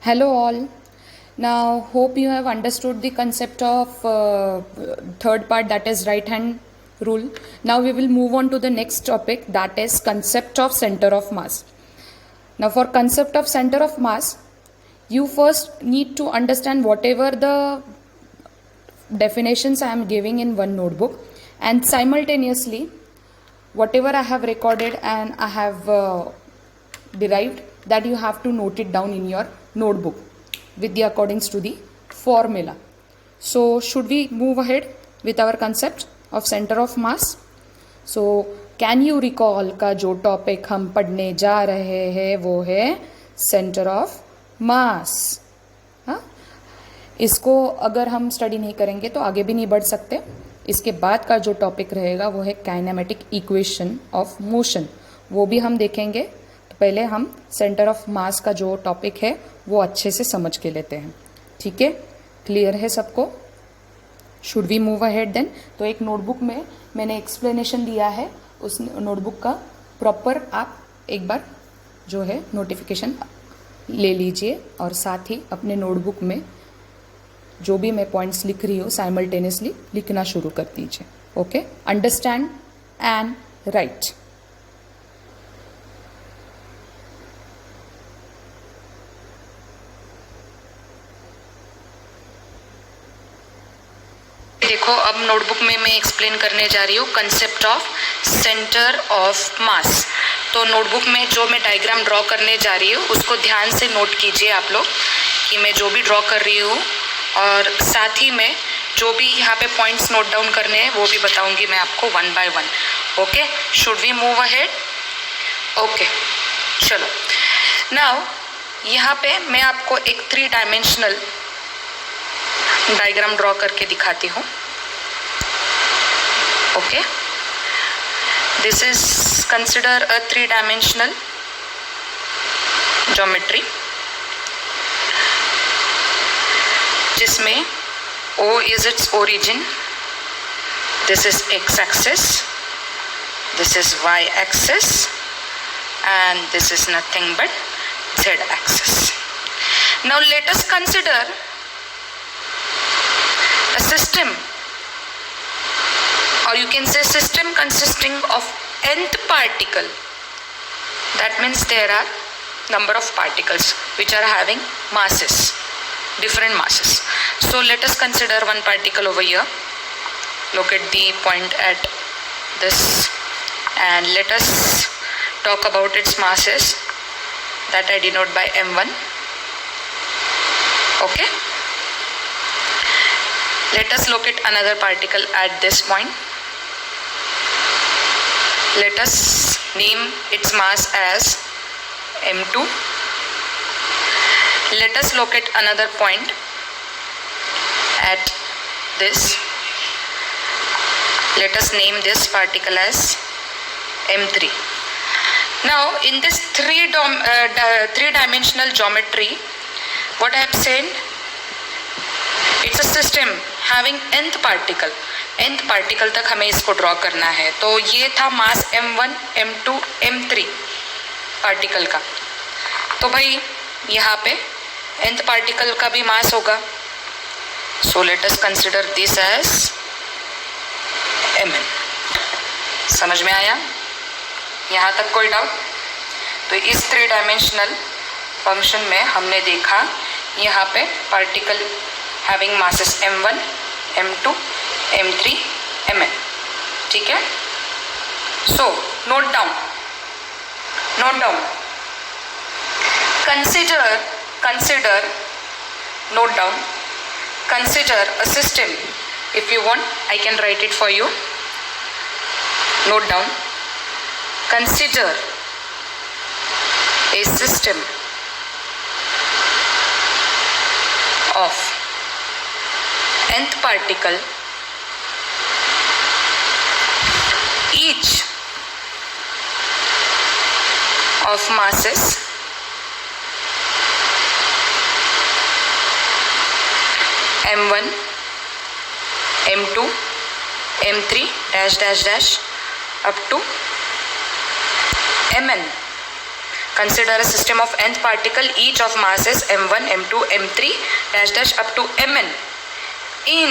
Hello all. Now hope you have understood the concept of third part, that is right hand rule. Now we will move on to the next topic, that is concept of center of mass. Now for concept of center of mass, you first need to understand whatever the definitions I am giving in one notebook, and simultaneously whatever I have recorded and I have derived, that you have to note it down in your notebook with the accordance to the formula. So should we move ahead with our concept of center of mass? So can you recall का जो topic हम पढ़ने जा रहे हैं वो है centre of मास. हाँ, इसको अगर हम स्टडी नहीं करेंगे तो आगे भी नहीं बढ़ सकते. इसके बाद का जो टॉपिक रहेगा वो है काइनेमेटिक इक्वेशन ऑफ मोशन, वो भी हम देखेंगे. तो पहले हम सेंटर ऑफ मास का जो टॉपिक है वो अच्छे से समझ के लेते हैं. ठीक है, क्लियर है सबको? Should we move ahead then? तो एक नोटबुक में मैंने एक्सप्लेनेशन दिया है, उस नोटबुक का प्रॉपर आप एक बार जो है नोटिफिकेशन ले लीजिए और साथ ही अपने नोटबुक में जो भी मैं पॉइंट्स लिख रही हूँ साइमल्टेनियसली लिखना शुरू कर दीजिए. Okay, understand and right. देखो, अब नोटबुक में मैं एक्सप्लेन करने जा रही हूँ कंसेप्ट ऑफ सेंटर ऑफ मास. तो नोटबुक में जो मैं डायग्राम ड्रॉ करने जा रही हूँ उसको ध्यान से नोट कीजिए आप लोग कि मैं जो भी ड्रॉ कर रही हूँ, और साथ ही में जो भी यहाँ पे पॉइंट्स नोट डाउन करने हैं वो भी बताऊंगी मैं आपको one by one. Okay, should we move ahead? Okay, चलो. नाउ यहाँ पे मैं आपको एक 3 डायमेंशनल डायग्राम ड्रॉ करके दिखाती हूँ. Okay, this is consider a 3 dimensional geometry जिसमें O is its origin, this is x axis, this is y axis, and this is nothing but z axis. Now let us consider a system, or you can say system consisting of nth particle. That means there are number of particles which are having masses, different masses. So let us consider one particle over here. Locate the point at this and let us talk about its masses that I denote by m1. Okay, let us locate another particle at this point. Let us name its mass as m2. Let us locate another point at this. Let us name this particle as m3. Now in this three-dimensional geometry, what I have said, it's a system having nth particle. nth particle तक हमें इसको draw करना है. तो ये था मास m1, m2, m3 particle का. तो भाई यहाँ पे nth पार्टिकल का भी मास होगा. So let us consider this as mn. समझ में आया? यहाँ तक कोई डाउट? तो इस 3 डायमेंशनल फंक्शन में हमने देखा यहाँ पे particle having masses m1, m2, m3, mn. ठीक है? So note down. Consider. Note down. Consider a system. If you want, I can write it for you. Note down. Consider a system of nth particle, each of masses m1, m2, m3 dash dash dash up to mn consider a system of nth particle, each of masses m1, m2, m3 dash dash up to mn in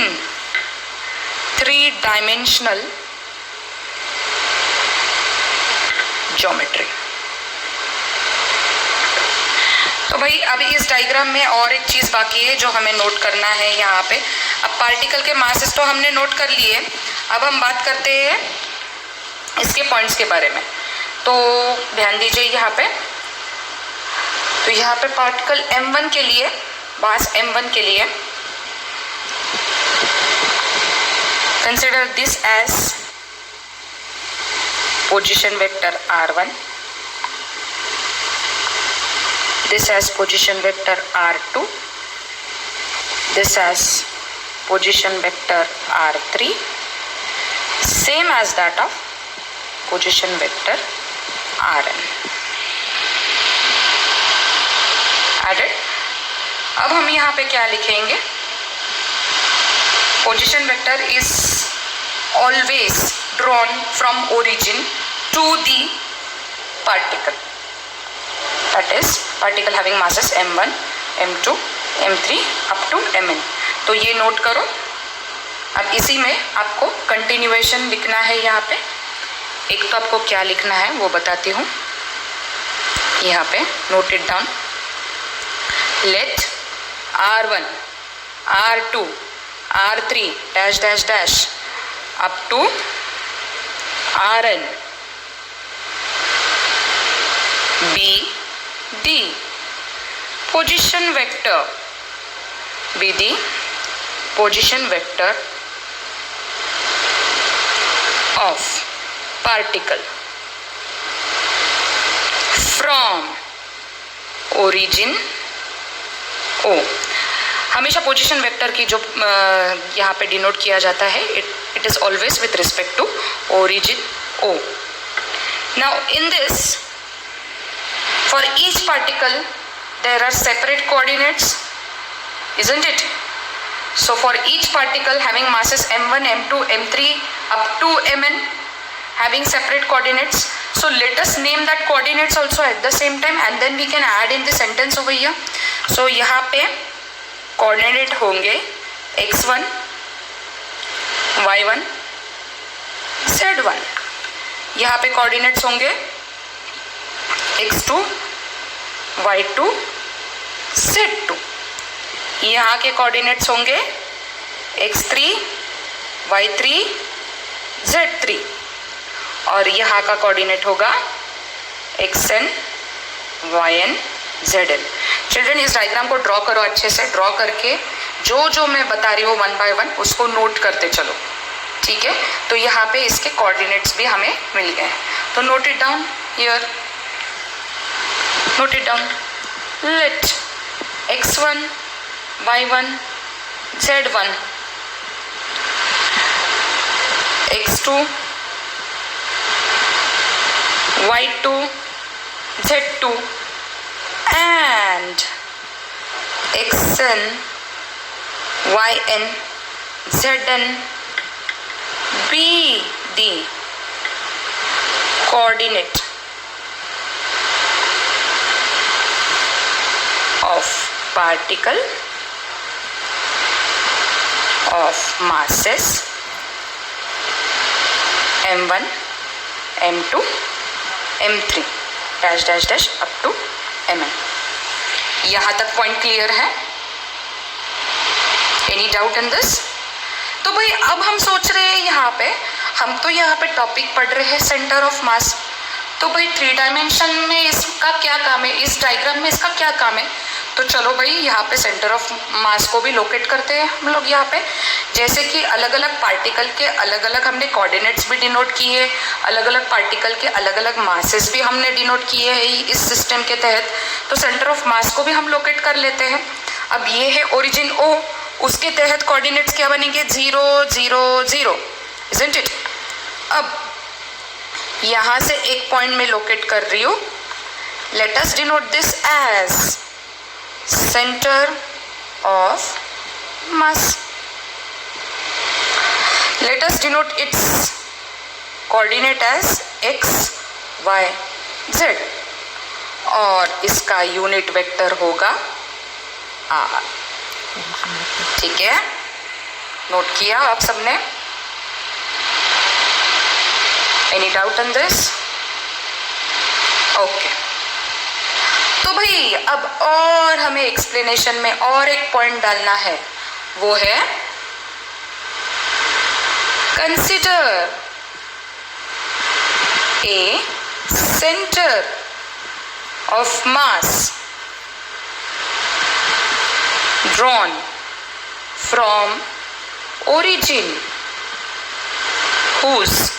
3-dimensional geometry. तो भाई अभी इस diagram में और एक चीज़ बाकी है जो हमें नोट करना है यहाँ पे. अब पार्टिकल के मासेस तो हमने नोट कर लिए, अब हम बात करते हैं इसके पॉइंट्स के बारे में. तो ध्यान दीजिए यहाँ पे. तो यहाँ पे पार्टिकल m1 के लिए, मास m1 के लिए consider this as position vector r1, this as position vector r2, this as position vector r3, same as that of position vector rn. Added. अब हम यहाँ पे क्या लिखेंगे? Position vector is always drawn from origin to the particle. That is particle having masses m1, m2, m3 up to mn. तो ये note करो. अब इसी में आपको कंटिन्यूएशन लिखना है यहाँ पे. एक तो आपको क्या लिखना है वो बताती हूँ यहाँ पे. Note it down. Let r1, r2, r3 dash dash dash up to rn be the position vector, be the position vector of particle from origin O. हमेशा पोजीशन वेक्टर की जो यहाँ पे डिनोट किया जाता है, it is always with respect to origin O. Now in this, for each particle there are separate coordinates, isn't it? So for each particle having masses m1, m2, m3 up to mn having separate coordinates, so let us name that coordinates also at the same time and then we can add in the sentence over here. So यहाँ पे coordinate होंगे x1, y1, z1. यहाँ पे coordinates होंगे x2, y2, z2. यहाँ के coordinates होंगे x3, y3, z3 और यहाँ का कोऑर्डिनेट होगा xn, yn, zn. चिल्ड्रन इस डायग्राम को ड्रॉ करो अच्छे से. ड्रॉ करके जो जो मैं बता रही हूँ 1 by 1 उसको नोट करते चलो, ठीक है. तो यहाँ पे इसके कोऑर्डिनेट्स भी हमें मिल गए. तो note it down here. Note it down. Let x1, y1, z1, x2, y2, z2 and xn, yn, zn be the coordinate of particle of masses m1, m2, m3 dash dash dash up to mn. यहाँ तक point clear है? Any doubt in this? तो भाई अब हम सोच रहे हैं यहाँ पे, हम तो यहाँ पे टॉपिक पढ़ रहे हैं सेंटर ऑफ मास. तो भाई 3 डायमेंशन में इसका क्या काम है, इस डायग्राम में इसका क्या काम है? तो चलो भाई यहाँ पे सेंटर ऑफ मास को भी लोकेट करते हैं हम लोग यहाँ पे. जैसे कि अलग अलग पार्टिकल के अलग अलग हमने कोऑर्डिनेट्स भी डिनोट किए, अलग अलग पार्टिकल के अलग अलग मासेस भी हमने डिनोट किए हैं इस सिस्टम के तहत. तो सेंटर ऑफ मास को भी हम लोकेट कर लेते हैं. अब ये है ओरिजिन O, उसके तहत कोऑर्डिनेट्स क्या बनेंगे? 0 0 0, isn't it? अब यहाँ से एक पॉइंट में लोकेट कर रही हूँ. Let us denote this as centre of mass. Let us denote its coordinate as x, y, z और इसका यूनिट वेक्टर होगा आर। ठीक है, नोट किया आप सबने? Any doubt in this? Okay, तो भाई अब और हमें एक्सप्लेनेशन में और एक पॉइंट डालना है, वो है consider a centre of mass drawn from origin whose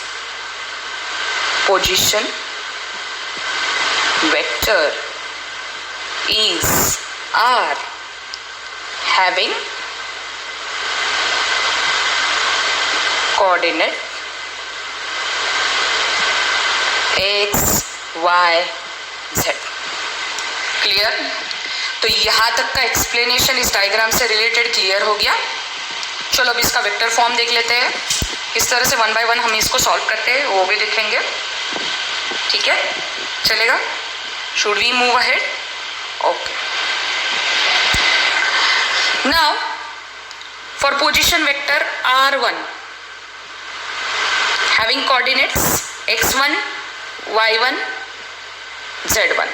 position vector is r having coordinate x, y, z। Clear? तो यहां तक का एक्सप्लेनेशन इस डायग्राम से रिलेटेड क्लियर हो गया। चलो अब इसका वेक्टर फॉर्म देख लेते हैं, किस तरह से वन बाय वन हम इसको सॉल्व करते हैं वो भी देखेंगे। ठीक है, चलेगा? Should we move ahead? Okay, now for position vector r1 having coordinates x1, y1, z1,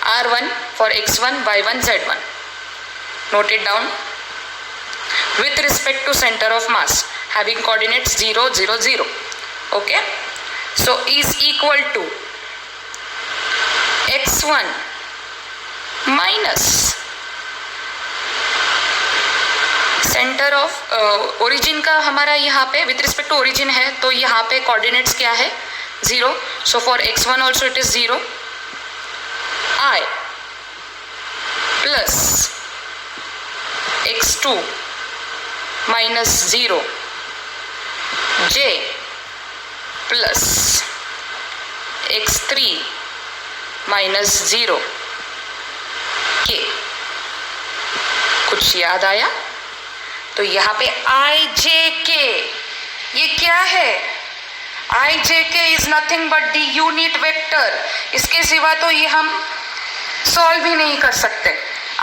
r1 for x1, y1, z1, note it down, with respect to center of mass having coordinates 0, 0, 0, okay, so is equal to x1 minus centre of origin का हमारा यहाँ पे with respect to origin है, तो यहाँ पे coordinates क्या है? 0, so for x1 also it is 0, I plus x2 minus 0, j plus x3 minus 0, k। कुछ याद आया? तो यहाँ पे आई जे के, ये क्या है? आई जे के is nothing but the unit vector. इसके सिवा तो ये हम सॉल्व भी नहीं कर सकते।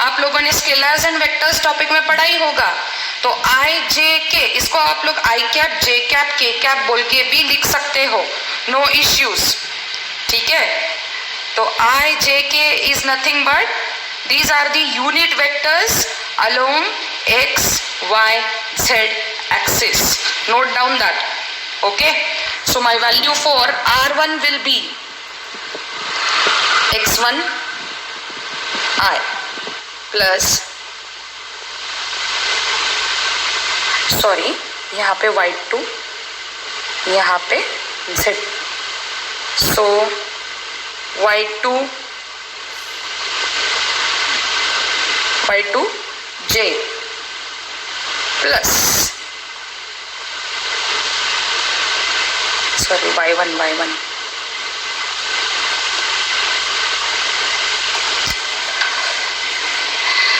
आप लोगों ने स्केलर्स एंड वेक्टर्स टॉपिक में पढ़ा ही होगा। तो आई जे के, इसको आप लोग आई कैप, जे कैप, के कैप बोल के भी लिख सकते हो, नो इश्यूज। ठीक है, तो आई जे के is nothing but these are the unit vectors along x, y, z axis. Note down that. Okay, so my value for r1 will be x1 I plus, sorry, यहाँ पे y2, यहाँ पे z, so y2 j plus, sorry, y1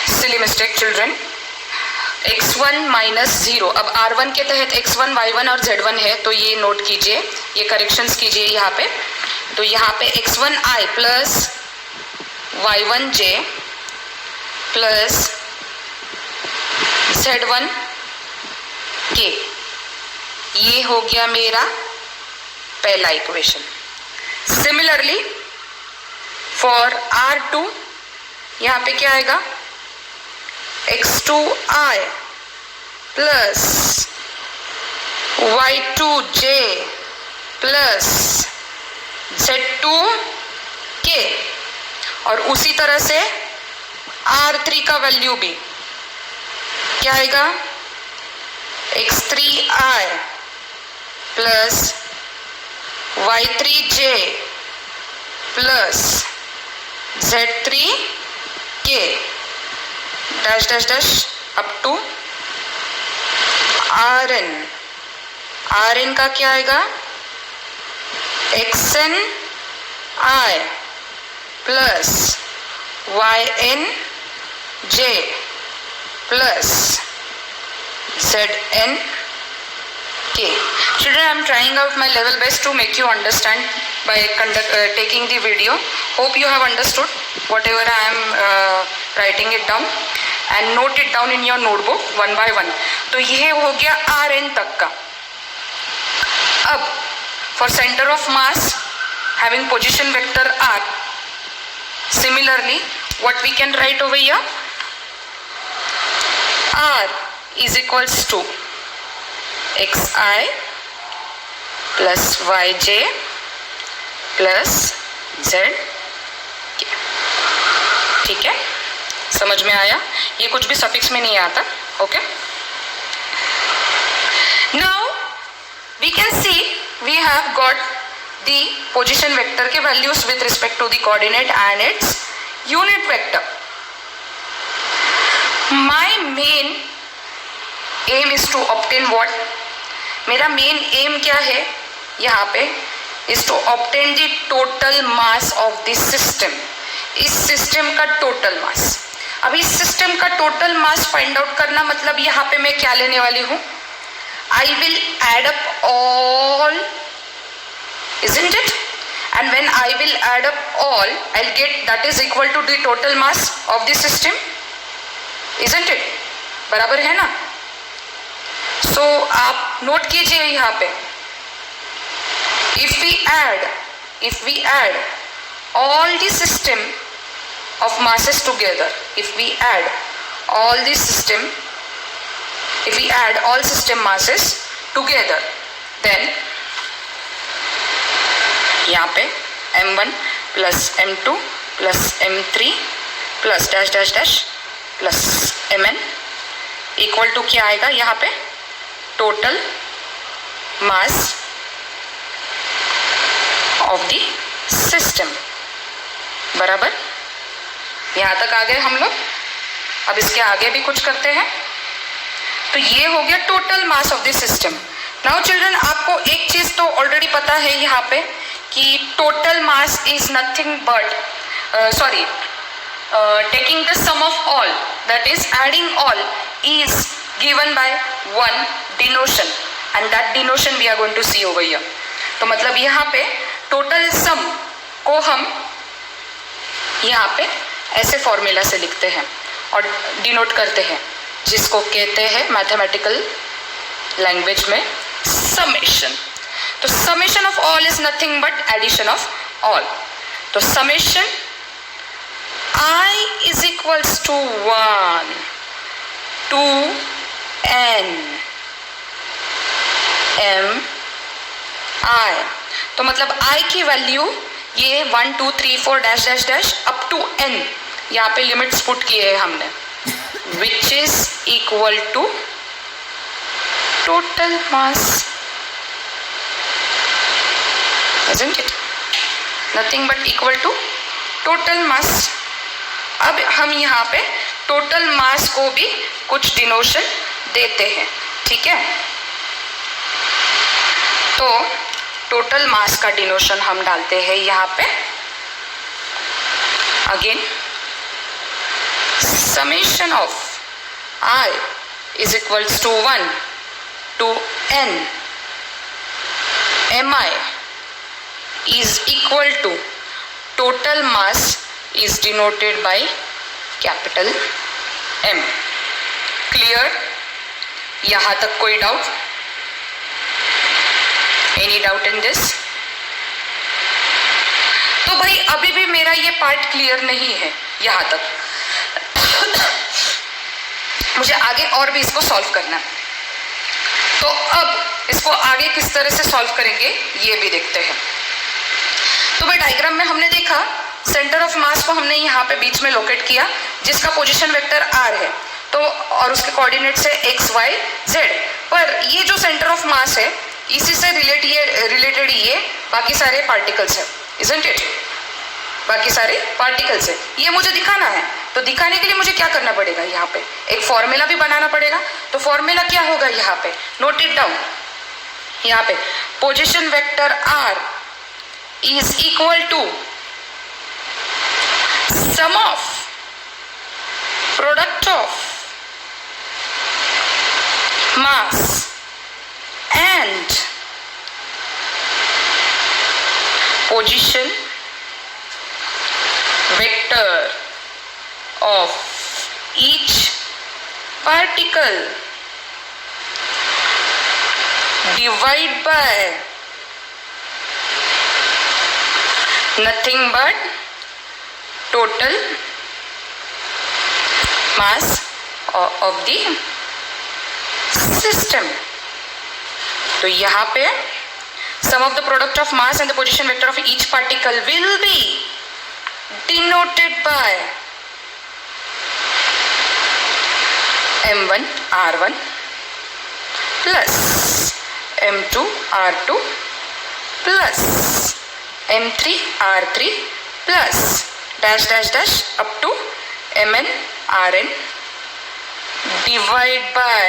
silly mistake children, x1 minus 0। अब r1 के तहत x1, y1 और z1 है, तो ये नोट कीजिए, ये करेक्शंस कीजिए यहाँ पे। तो यहाँ पे x1 I plus y1 j plus z1 k, ये हो गया मेरा पहला इक्वेशन। सिमिलरली फॉर r2 यहाँ पे क्या आएगा? x2I plus y2j plus z2k, और उसी तरह से R3 का वैल्यू भी क्या आएगा? x3I plus y3j plus z3k dash dash dash up to Rn का क्या आएगा? xnI plus ynj plus zn Okay, children, I am trying out my level best to make you understand by taking the video. Hope you have understood whatever I am writing it down and note it down in your notebook one by one. तो ये हो गया Rn तक का. अब for center of mass having position vector R, similarly what we can write over here, R is equals to xi plus yj plus z. ठीक है, समझ में आया? ये कुछ भी सफिक्स में नहीं आता. Okay, now we can see we have got the position vector के values with respect to the coordinate and its unit vector. My main aim is to obtain what, मेरा मेन एम क्या है यहाँ पे, is to obtain the total mass of this system. इस system का total mass. अब इस system का टोटल मास फाइंड आउट करना मतलब यहाँ पे मैं क्या लेने वाली हूँ, I will add up all, isn't it? And when I will add up all, I'll get that is equal to the total mass of the system, isn't it? बराबर है ना? So आप नोट कीजिए यहाँ पे, if we add all the system of masses together, if we add all system masses together, then यहाँ पे m1 plus m2 plus m3 plus dash dash dash plus mn equal to क्या आएगा यहाँ पे, total mass of the system. बराबर, यहाँ तक आ गए हम लोग. अब इसके आगे भी कुछ करते हैं. तो ये हो गया total mass of the system. Now children, आपको एक चीज तो ऑलरेडी पता है यहाँ पे कि total mass is nothing but taking the sum of all, that is adding all, is given by one denotion, and that denotion we are going to see over here. तो मतलब यहाँ पे टोटल सम को हम यहाँ पे ऐसे formula से लिखते हैं और डिनोट करते हैं, जिसको कहते हैं मैथमेटिकल लैंग्वेज में समेशन. तो summation of all is nothing but addition of all. तो summation I is equals to 1 to n m I. तो मतलब I की वैल्यू ये 1 2 3 4 dash dash dash up to n, यहाँ पे लिमिट्स पुट किए हैं हमने, which is equal to total mass, isn't it? Nothing but equal to total mass. अब हम यहाँ पे टोटल मास को भी कुछ डिनोशन देते हैं. ठीक है, तो टोटल मास का डिनोशन हम डालते हैं यहाँ पे. Again, summation of I is equals to 1 to n mi is equal to total mass is denoted by capital M. Clear? यहाँ तक कोई doubt? Any doubt in this? तो भाई अभी भी मेरा ये पार्ट क्लियर नहीं है यहाँ तक. मुझे आगे और भी इसको सॉल्व करना है. तो अब इसको आगे किस तरह से सॉल्व करेंगे ये भी देखते हैं. तो भाई डायग्राम में हमने देखा सेंटर ऑफ मास को हमने यहाँ पे बीच में लोकेट किया, जिसका पोजीशन वेक्टर r है, तो और उसके कोऑर्डिनेट से x y z. पर ये जो सेंटर ऑफ मास है इसी से रिलेटेड ये बाकी सारे पार्टिकल्स है, isn't it? बाकी सारे पार्टिकल्स है, ये मुझे दिखाना है. तो दिखाने के लिए मुझे क्या करना पड़ेगा, यहाँ पे एक फॉर्मूला भी बनाना पड़ेगा. तो फॉर्मूला क्या होगा यहाँ पे, नोट इट डाउन. यहाँ पे position vector r is equal to sum of product of mass and and position vector of each particle divide by nothing but total mass of the system. तो यहाँ पे sum of the product of mass and the position vector of each particle will be denoted by m1 r1 plus m2 r2 plus m3 r3 plus dash dash dash up to mn rn divide by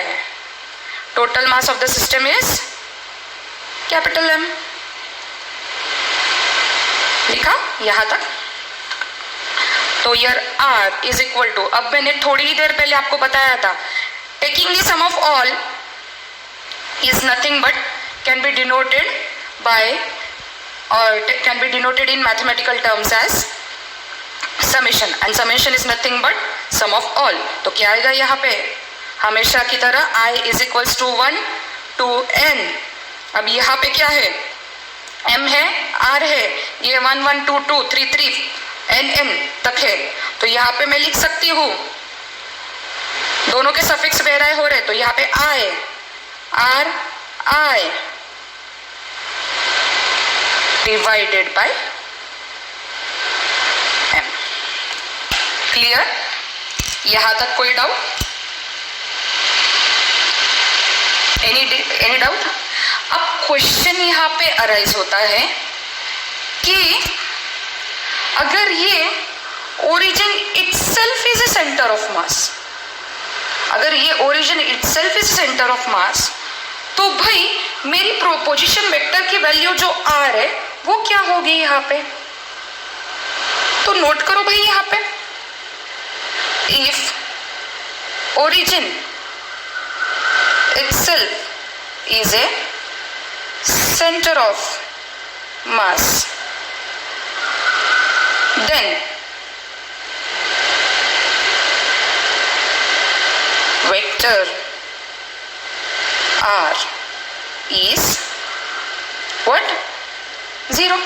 total mass of the system is capital M. लिखा यहां तक. तो यार R is equal to, अब मैंने थोड़ी ही देर पहले आपको बताया था, taking the sum of all is nothing but can be denoted by और can be denoted in mathematical terms as summation, and summation is nothing but sum of all. तो क्या आएगा यहाँ पे हमेशा की तरह I is equals to 1 to n. अब यहाँ पे क्या है, m है, r है, ये 1 1 2 2 3 3 n n तक है. तो यहाँ पे मैं लिख सकती हूँ, दोनों के सफिक्स वेराय हो रहे, तो यहाँ पे I r I divided by m. Clear? यहाँ तक कोई डाउट? Any doubt? अब क्वेश्चन यहाँ पे अराइज होता है कि अगर ये origin itself is a centre of मास, अगर ये origin itself is centre of मास, तो भाई मेरी पोजीशन वेक्टर की वैल्यू जो r है वो क्या होगी यहाँ पे? तो नोट करो भाई यहाँ पे, if origin itself is a center of mass, then vector r is what? 0.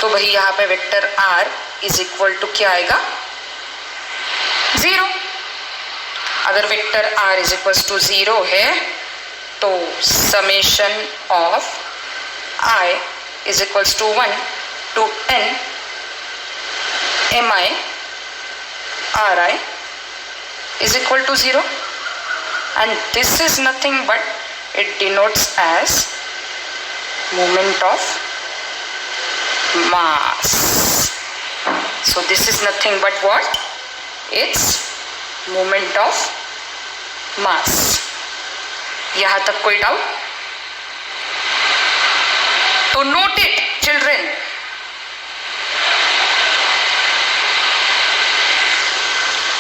तो भाई यहाँ पे vector r is equal to क्या आएगा? 0. अगर vector r is equals to 0 है तो summation of I is equals to 1 to n mi ri is equal to 0, and this is nothing but it denotes as moment of mass. So this is nothing but what? It's moment of mass. यहाँ तक कोई doubt? तो note it children.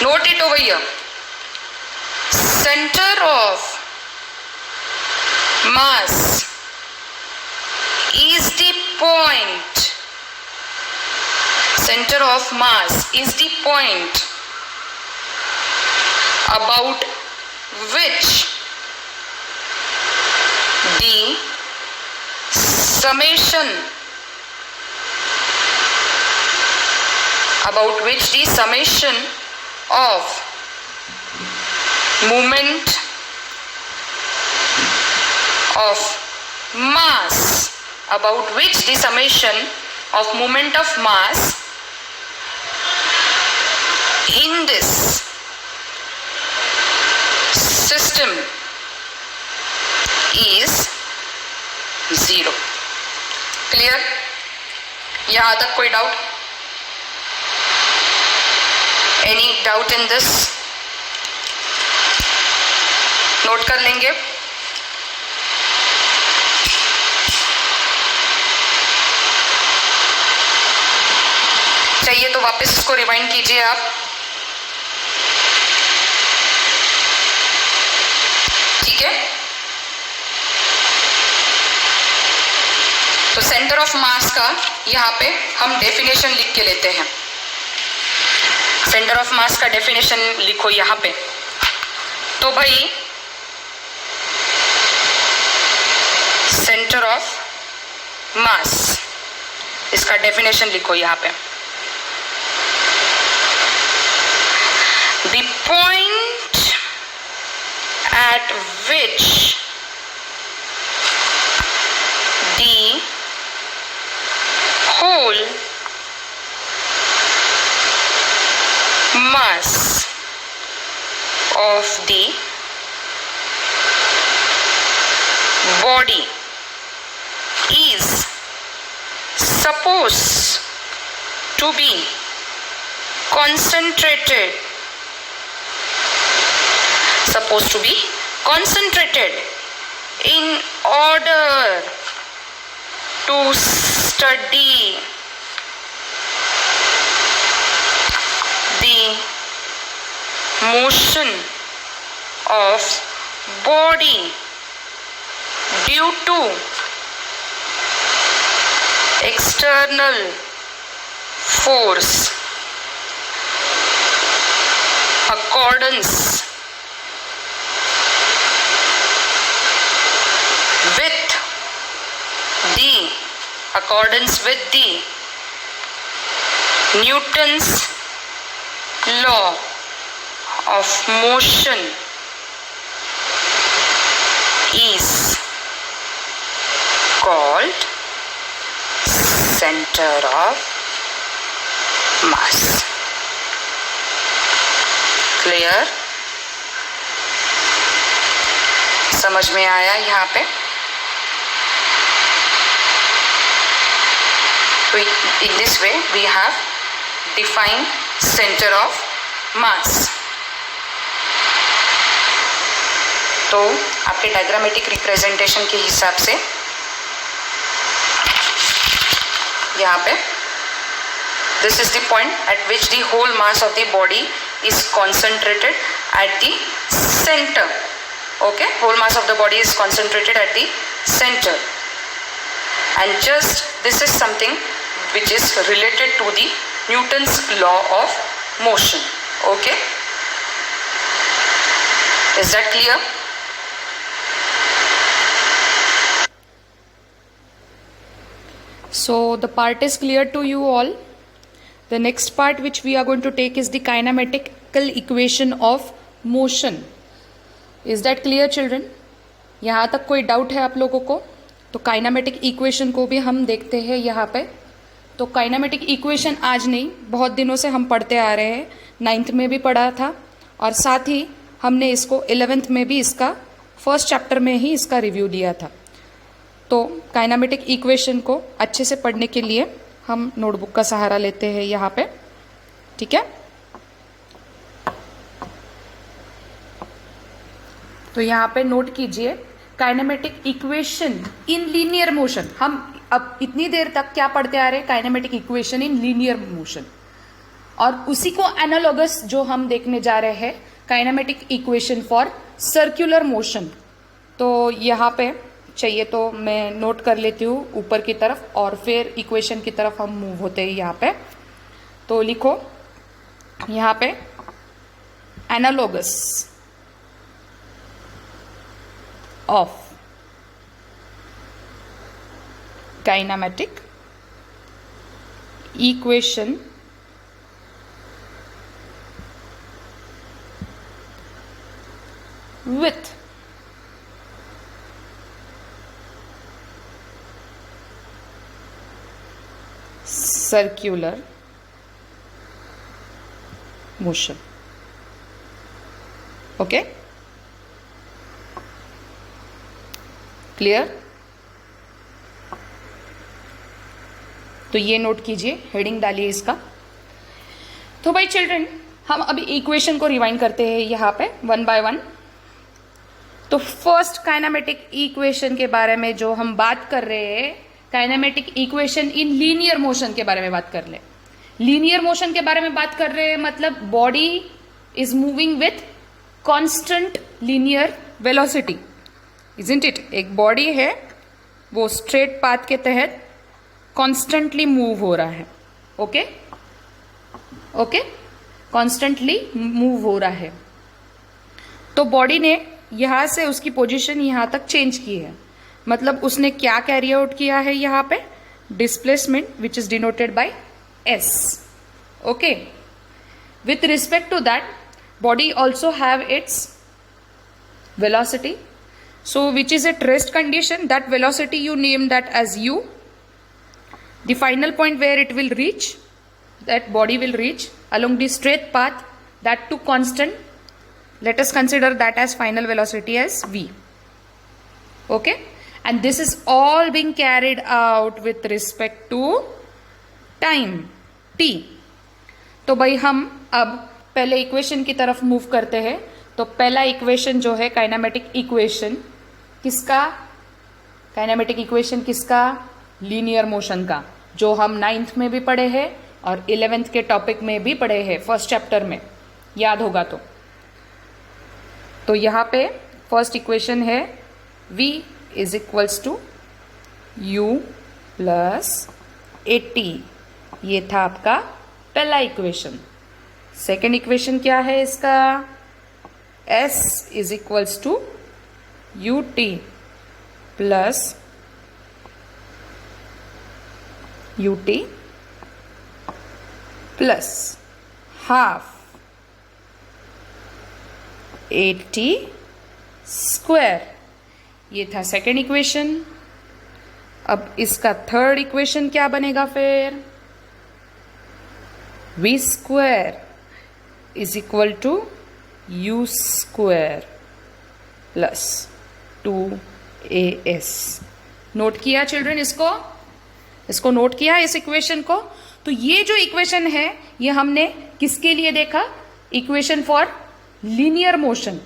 Note it over here. Center of mass is the point. Center of mass is the point about which the summation of moment of mass, about which the summation of moment of mass in this system is 0. Clear? यहाँ तक कोई doubt? Any doubt in this? Note कर लेंगे. चाहिए तो वापस इसको rewind कीजिए आप. ठीक है? तो सेंटर ऑफ मास का यहाँ पे हम डेफिनेशन लिख के लेते हैं। सेंटर ऑफ मास का डेफिनेशन लिखो यहाँ पे। तो भाई सेंटर ऑफ मास, इसका डेफिनेशन लिखो यहाँ पे। The point eight which the whole mass of the body is supposed to be concentrated in order to study the motion of body due to external force accordance with the Newton's law of motion is called center of mass. Clear? समझ में आया यहाँ पे? So in this way we have defined center of mass. तो आपके diagrammatic representation के हिसाब से यहाँ पे this is the point at which the whole mass of the body is concentrated at the center. Okay, whole mass of the body is concentrated at the center, and just this is something which is related to the Newton's law of motion. Okay, is that clear? So the part is clear to you all. The next part which we are going to take is the kinematical equation of motion. Is that clear children? यहाँ तक कोई doubt है आप लोगों को? तो kinematic equation को भी हम देखते हैं यहाँ पे। तो काइनामेटिक इक्वेशन आज नहीं, बहुत दिनों से हम पढ़ते आ रहे हैं। 9th में भी पढ़ा था और साथ ही हमने इसको 11th में भी इसका फर्स्ट चैप्टर में ही इसका रिव्यू लिया था। तो काइनामेटिक इक्वेशन को अच्छे से पढ़ने के लिए हम नोटबुक का सहारा लेते हैं यहाँ पे, ठीक है। तो यहाँ पे नोट कीजिए kinematic equation in linear motion. हम अब इतनी देर तक क्या पढ़ते आ रहे हैं? Kinematic equation in linear motion, और उसी को एनालॉगस जो हम देखने जा रहे हैं kinematic equation for circular motion. तो यहाँ पे चाहिए तो मैं नोट कर लेती हूँ ऊपर की तरफ और फिर इक्वेशन की तरफ हम मूव होते हैं यहाँ पे। तो लिखो यहाँ पे analogous of kinematic equation with circular motion. Okay, clear? तो ये नोट कीजिए, हेडिंग डालिए इसका। तो भाई चिल्ड्रन, हम अभी इक्वेशन को रिवाइंड करते हैं यहाँ पे वन बाय वन। तो फर्स्ट काइनेमेटिक इक्वेशन के बारे में जो हम बात कर रहे हैं, kinematic equation in linear motion के बारे में बात कर ले। लीनियर मोशन के बारे में बात कर रहे हैं मतलब body is moving with constant linear velocity, isn't it? एक बॉडी है वो स्ट्रेट पाथ के तहत कॉन्स्टेंटली मूव हो रहा है. ओके ओके, कॉन्स्टेंटली मूव हो रहा है. तो बॉडी ने यहां से उसकी पोजीशन यहां तक चेंज की है. मतलब उसने क्या कैरी आउट किया है यहां पे? Displacement, which is denoted by S. Okay, with respect to that, body also have its velocity. So which is at rest condition, that velocity you name that as u. The final point where it will reach, that body will reach along the straight path, that too constant. Let us consider that as final velocity as v. Okay, and this is all being carried out with respect to time t. तो भाई हम अब पहले equation की तरफ move करते हैं. तो पहला इक्वेशन जो है काइनेमेटिक इक्वेशन किसका? काइनेमेटिक इक्वेशन किसका? लीनियर मोशन का, जो हम 9th में भी पढ़े हैं और 11th के टॉपिक में भी पढ़े हैं, फर्स्ट चैप्टर में, याद होगा तो यहाँ पे फर्स्ट इक्वेशन है v is equals to u plus at. ये था आपका पहला इक्वेशन. सेकेंड इक्वेशन क्या है इसका? s is equals to ut plus half at square. ये था सेकेंड इक्वेशन. अब इसका थर्ड इक्वेशन क्या बनेगा फिर? v square is equal to u square plus 2as. Note किया चिल्ड्रन? इसको नोट किया इस इक्वेशन को? तो ये जो इक्वेशन है ये हमने किसके लिए देखा? Equation for linear motion.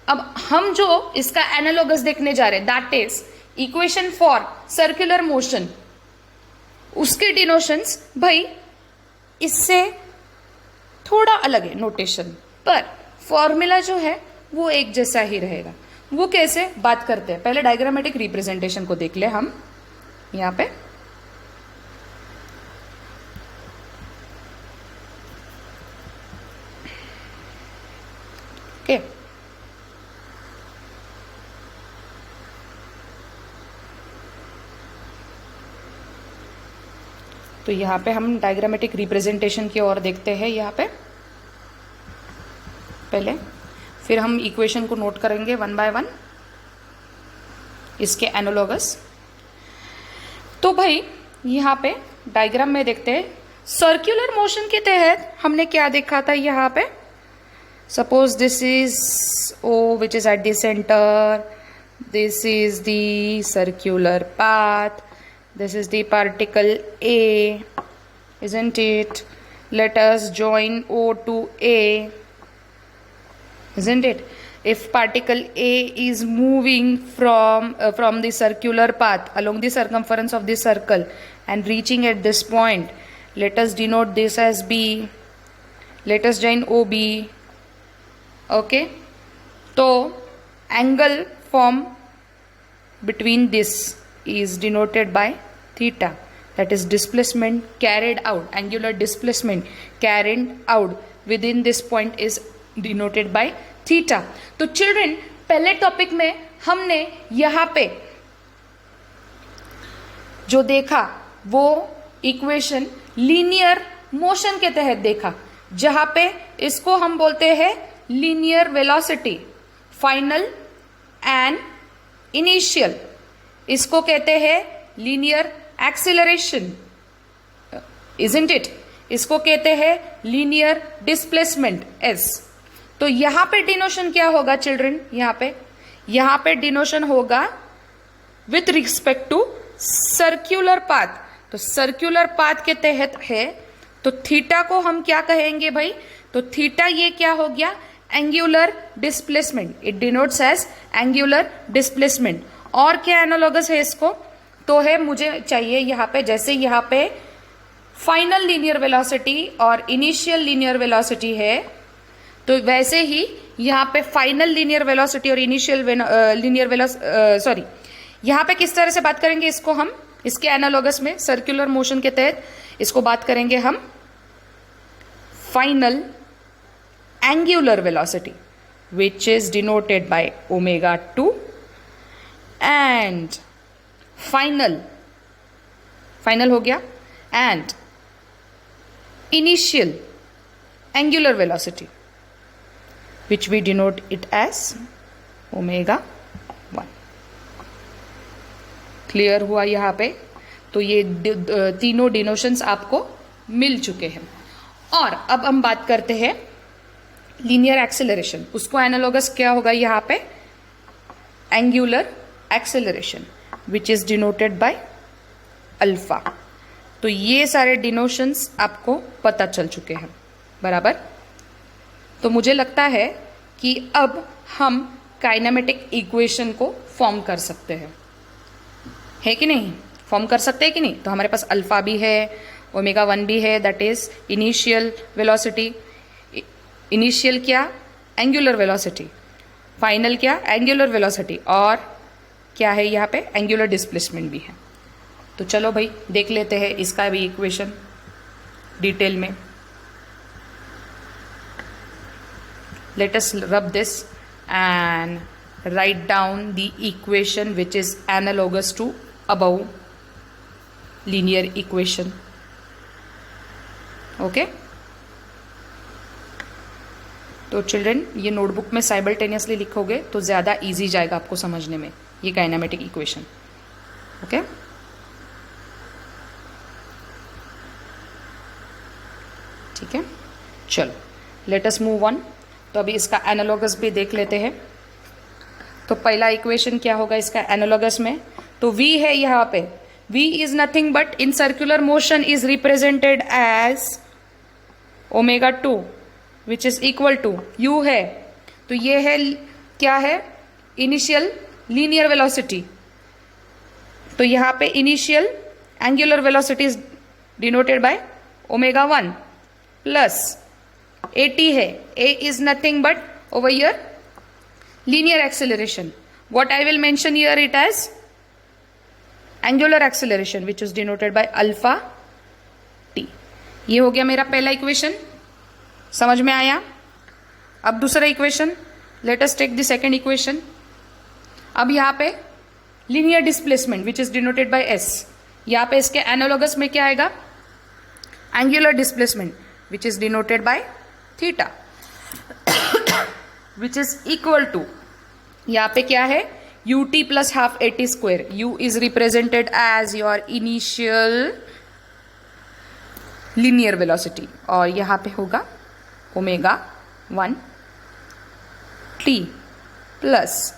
अब हम जो इसका एनालॉगस देखने जा रहे हैं, that is equation for circular motion. उसके डिनोशंस भाई इससे थोड़ा अलग है नोटेशन, पर फॉर्मूला जो है वो एक जैसा ही रहेगा. वो कैसे बात करते हैं? पहले डायग्रामेटिक रिप्रेजेंटेशन को देख ले हम यहां पे. ओके, तो यहाँ पे हम डायग्रामेटिक रिप्रेजेंटेशन की ओर देखते हैं यहाँ पे पहले, फिर हम इक्वेशन को नोट करेंगे वन बाय वन, इसके एनालॉगस. तो भाई यहाँ पे डायग्राम में देखते हैं सर्कुलर मोशन के तहत हमने क्या देखा था यहाँ पे. Suppose this is O which is at the centre, this is the circular path, this is the particle A, isn't it? Let us join O to A, isn't it? If particle A is moving from the circular path along the circumference of the circle and reaching at this point, let us denote this as B. Let us join OB. Okay, so angle form between this is denoted by theta, that is displacement carried out, angular displacement carried out within this point is denoted by theta. तो children पहले topic में हमने यहाँ पे जो देखा वो equation linear motion के तहत देखा, जहां पे इसको हम बोलते हैं linear velocity, final and initial. इसको कहते हैं लीनियर एक्सीलरेशन, इजंट इट? इसको कहते हैं लीनियर डिस्प्लेसमेंट एस. तो यहां पे डिनोशन क्या होगा चिल्ड्रन? यहां पे डिनोशन होगा with respect to circular path. तो सर्क्यूलर पाथ के तहत है, तो थीटा को हम क्या कहेंगे भाई? तो थीटा ये क्या हो गया? Angular displacement. It denotes as angular displacement. और क्या एनालॉगस है इसको? तो है मुझे चाहिए यहाँ पे, जैसे यहाँ पे फाइनल लीनियर वेलोसिटी और इनिशियल लीनियर वेलोसिटी है, तो वैसे ही यहाँ पे फाइनल लीनियर वेलोसिटी और इनिशियल लीनियर वेलोसिटी, सॉरी, यहाँ पे किस तरह से बात करेंगे इसको हम? इसके एनालॉगस में सर्कुलर मोशन के तहत इसको बात करेंगे हम final angular velocity which is denoted by omega 2 and final हो गया and initial angular velocity which we denote it as omega 1. Clear हुआ यहाँ पे? तो ये तीनों डिनोशंस आपको मिल चुके हैं। और अब हम बात करते हैं लीनियर एक्सेलरेशन। उसको एनालॉगस क्या होगा यहाँ पे? Angular acceleration which is denoted by alpha. तो ये सारे डिनोशंस आपको पता चल चुके हैं, बराबर? तो मुझे लगता है कि अब हम काइनेमेटिक इक्वेशन को फॉर्म कर सकते हैं, है कि नहीं? फॉर्म कर सकते हैं कि नहीं? तो हमारे पास अल्फा भी है, ओमेगा 1 भी है, that is initial velocity. Initial क्या? Angular velocity. फाइनल क्या? Angular velocity. और क्या है यहाँ पे? एंगुलर डिस्प्लेसमेंट भी है। तो चलो भाई देख लेते हैं इसका भी इक्वेशन डिटेल में। Let us rub this and write down the equation which is analogous to above linear equation. Okay? तो चिल्ड्रन ये नोटबुक में साइमल्टेनियसली लिखोगे तो ज़्यादा इजी जाएगा आपको समझने में ये काइनेमेटिक इक्वेशन। ओके? ठीक है, चलो लेट अस मूव ऑन। तो अभी इसका एनालॉगस भी देख लेते हैं। तो पहला इक्वेशन क्या होगा इसका एनालॉगस में? तो v है यहाँ पे, v is nothing but in circular motion is represented as omega 2 which is equal to u है। तो ये है क्या है? Initial linear velocity. तो यहाँ पे initial angular velocity is denoted by omega 1 plus at है, a is nothing but over here linear acceleration. What I will mention here it as angular acceleration which is denoted by alpha t. ये हो गया मेरा पहला equation, समझ में आया? अब दूसरा equation, let us take the second equation. अब यहाँ पे linear displacement which is denoted by s, यहाँ पे इसके एनालॉगस में क्या आएगा? angular displacement which is denoted by theta which is equal to, यहाँ पे क्या है? U t plus half a t square. U is represented as your initial linear velocity और यहाँ पे होगा omega 1 t plus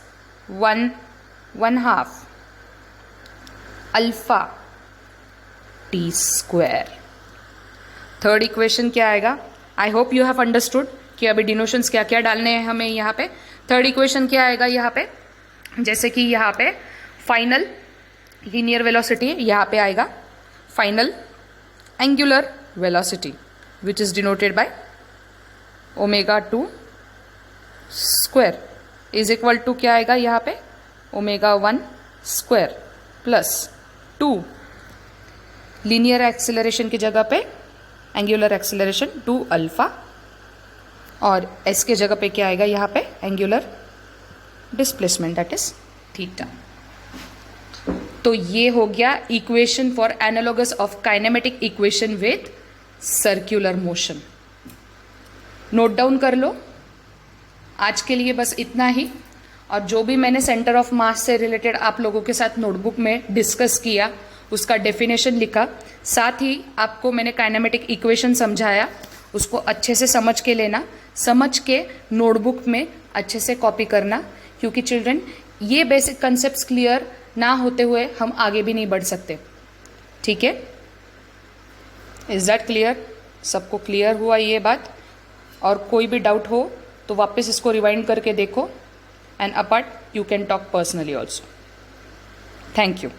1/2 alpha t square. Third equation क्या आएगा? I hope you have understood कि अभी डिनोशंस क्या क्या डालने हैं हमें यहाँ पे। थर्ड इक्वेशन क्या आएगा यहाँ पे? जैसे कि यहाँ पे फाइनल लीनियर वेलोसिटी, यहाँ पे आएगा final angular velocity which is denoted by omega 2 square is equal to क्या आएगा यहाँ पे? Omega 1 square plus 2 linear acceleration की जगह पे एंगुलर एक्सेलरेशन 2 अल्फा और s के जगह पे क्या आएगा यहाँ पे? Angular displacement that is theta. तो ये हो गया equation for analogous of kinematic equation with circular motion. Note down कर लो। आज के लिए बस इतना ही। और जो भी मैंने सेंटर ऑफ मास से रिलेटेड आप लोगों के साथ नोटबुक में डिस्कस किया उसका डेफिनेशन लिखा, साथ ही आपको मैंने काइनेमेटिक इक्वेशन समझाया, उसको अच्छे से समझ के लेना, समझ के नोटबुक में अच्छे से कॉपी करना, क्योंकि चिल्ड्रन ये बेसिक कंसेप्ट्स क्लियर ना होते हुए हम आगे भी नहीं बढ़ सकते। ठीक है? Is that clear? सबको क्लियर हुआ ये बात? और कोई भी डाउट हो तो वापस इसको रिवाइंड करके देखो, and apart you can talk personally also. Thank you.